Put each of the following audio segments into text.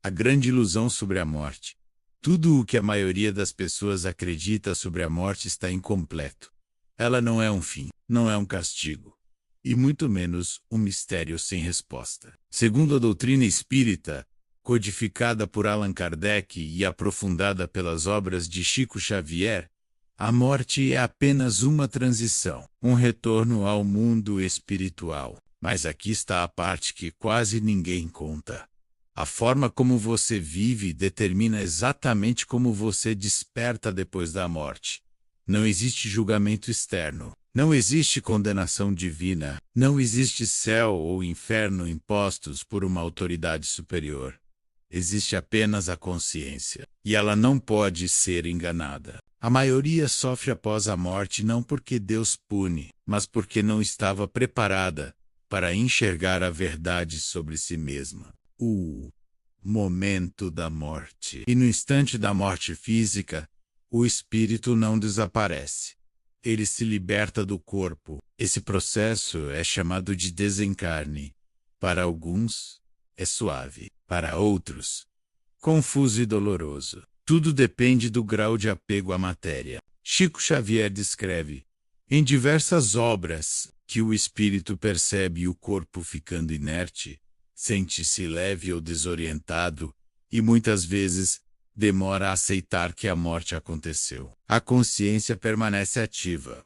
A grande ilusão sobre a morte. Tudo o que a maioria das pessoas acredita sobre a morte está incompleto. Ela não é um fim, não é um castigo, e muito menos um mistério sem resposta. Segundo a doutrina espírita, codificada por Allan Kardec e aprofundada pelas obras de Chico Xavier, a morte é apenas uma transição, um retorno ao mundo espiritual. Mas aqui está a parte que quase ninguém conta. A forma como você vive determina exatamente como você desperta depois da morte. Não existe julgamento externo. Não existe condenação divina. Não existe céu ou inferno impostos por uma autoridade superior. Existe apenas a consciência. E ela não pode ser enganada. A maioria sofre após a morte não porque Deus pune, mas porque não estava preparada para enxergar a verdade sobre si mesma. O momento da morte. E no instante da morte física, o espírito não desaparece. Ele se liberta do corpo. Esse processo é chamado de desencarne. Para alguns, é suave. Para outros, confuso e doloroso. Tudo depende do grau de apego à matéria. Chico Xavier descreve, em diversas obras, que o espírito percebe o corpo ficando inerte, sente-se leve ou desorientado, e muitas vezes demora a aceitar que a morte aconteceu. A consciência permanece ativa.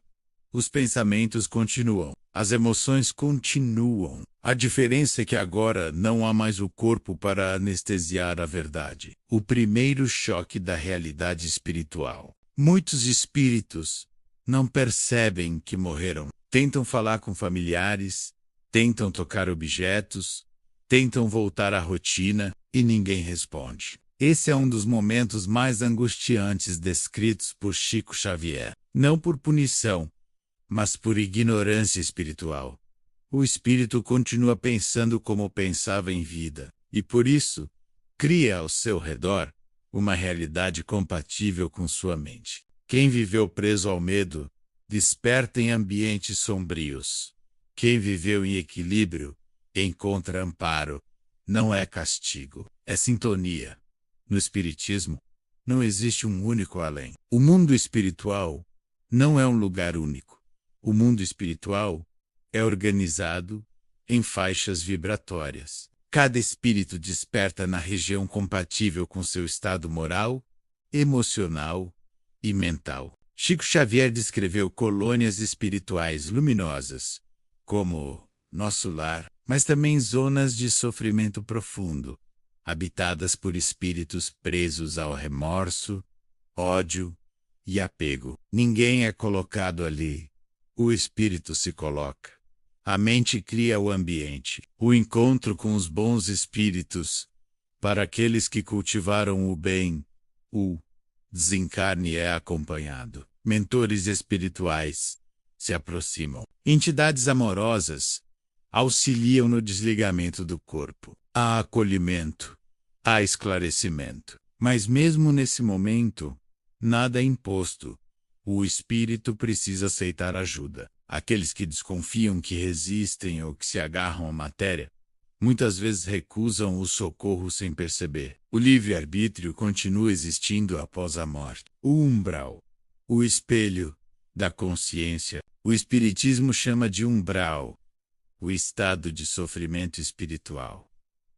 Os pensamentos continuam. As emoções continuam. A diferença é que agora não há mais o corpo para anestesiar a verdade. O primeiro choque da realidade espiritual. Muitos espíritos não percebem que morreram. Tentam falar com familiares, tentam tocar objetos, tentam voltar à rotina e ninguém responde. Esse é um dos momentos mais angustiantes descritos por Chico Xavier. Não por punição, mas por ignorância espiritual. O espírito continua pensando como pensava em vida, e por isso, cria ao seu redor uma realidade compatível com sua mente. Quem viveu preso ao medo, desperta em ambientes sombrios. Quem viveu em equilíbrio, encontra amparo. Não é castigo, é sintonia. No Espiritismo, não existe um único além. O mundo espiritual não é um lugar único. O mundo espiritual é organizado em faixas vibratórias. Cada espírito desperta na região compatível com seu estado moral, emocional e mental. Chico Xavier descreveu colônias espirituais luminosas, como nosso lar, mas também zonas de sofrimento profundo, habitadas por espíritos presos ao remorso, ódio e apego. Ninguém é colocado ali. O espírito se coloca. A mente cria o ambiente, o encontro com os bons espíritos. Para aqueles que cultivaram o bem, o desencarne é acompanhado. Mentores espirituais se aproximam. Entidades amorosas auxiliam no desligamento do corpo. Há acolhimento, há esclarecimento. Mas mesmo nesse momento, nada é imposto. O espírito precisa aceitar ajuda. Aqueles que desconfiam, que resistem ou que se agarram à matéria, muitas vezes recusam o socorro sem perceber. O livre-arbítrio continua existindo após a morte. O umbral, o espelho da consciência. O Espiritismo chama de umbral o estado de sofrimento espiritual.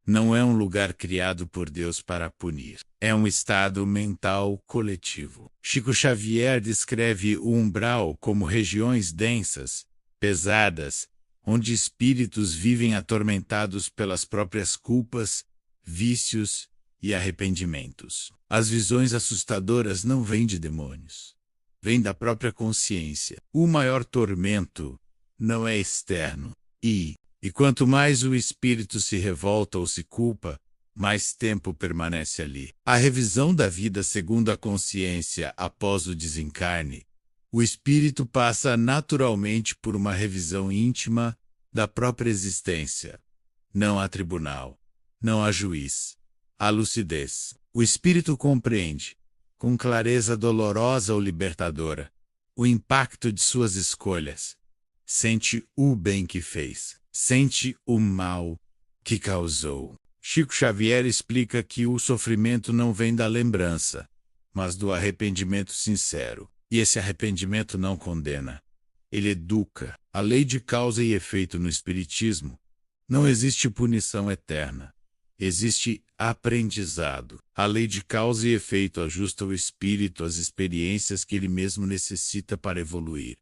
Não é um lugar criado por Deus para punir. É um estado mental coletivo. Chico Xavier descreve o umbral como regiões densas, pesadas, onde espíritos vivem atormentados pelas próprias culpas, vícios e arrependimentos. As visões assustadoras não vêm de demônios. Vêm da própria consciência. O maior tormento não é externo. E quanto mais o espírito se revolta ou se culpa, mais tempo permanece ali. A revisão da vida segundo a consciência após o desencarne. O espírito passa naturalmente por uma revisão íntima da própria existência. Não há tribunal, não há juiz. Há lucidez. O espírito compreende, com clareza dolorosa ou libertadora, o impacto de suas escolhas. Sente o bem que fez. Sente o mal que causou. Chico Xavier explica que o sofrimento não vem da lembrança, mas do arrependimento sincero. E esse arrependimento não condena. Ele educa. A lei de causa e efeito no Espiritismo. Não existe punição eterna. Existe aprendizado. A lei de causa e efeito ajusta o espírito às experiências que ele mesmo necessita para evoluir.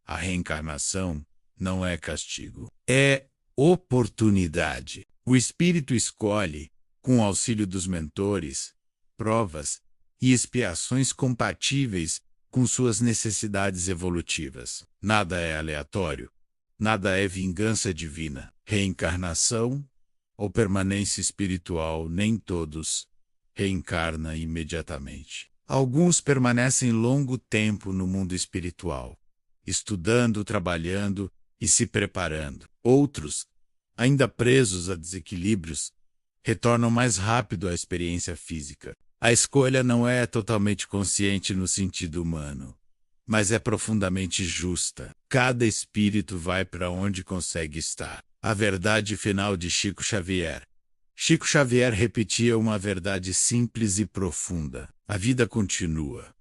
A reencarnação não é castigo. É oportunidade. O espírito escolhe, com o auxílio dos mentores, provas e expiações compatíveis com suas necessidades evolutivas. Nada é aleatório. Nada é vingança divina. Reencarnação ou permanência espiritual, nem todos reencarnam imediatamente. Alguns permanecem longo tempo no mundo espiritual, estudando, trabalhando e se preparando. Outros, ainda presos a desequilíbrios, retornam mais rápido à experiência física. A escolha não é totalmente consciente no sentido humano, mas é profundamente justa. Cada espírito vai para onde consegue estar. A verdade final de Chico Xavier. Chico Xavier repetia uma verdade simples e profunda. A vida continua.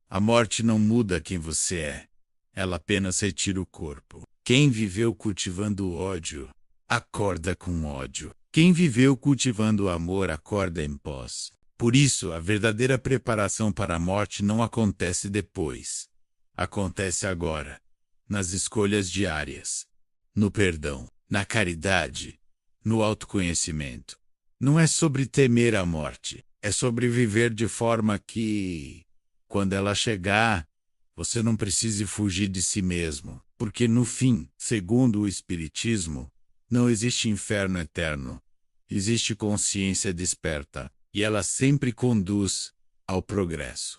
A morte não muda quem você é. Ela apenas retira o corpo. Quem viveu cultivando o ódio, acorda com ódio. Quem viveu cultivando o amor, acorda em paz. Por isso, a verdadeira preparação para a morte não acontece depois. Acontece agora, nas escolhas diárias, no perdão, na caridade, no autoconhecimento. Não é sobre temer a morte, é sobre viver de forma que, quando ela chegar, você não precise fugir de si mesmo, porque no fim, segundo o Espiritismo, não existe inferno eterno, existe consciência desperta, e ela sempre conduz ao progresso.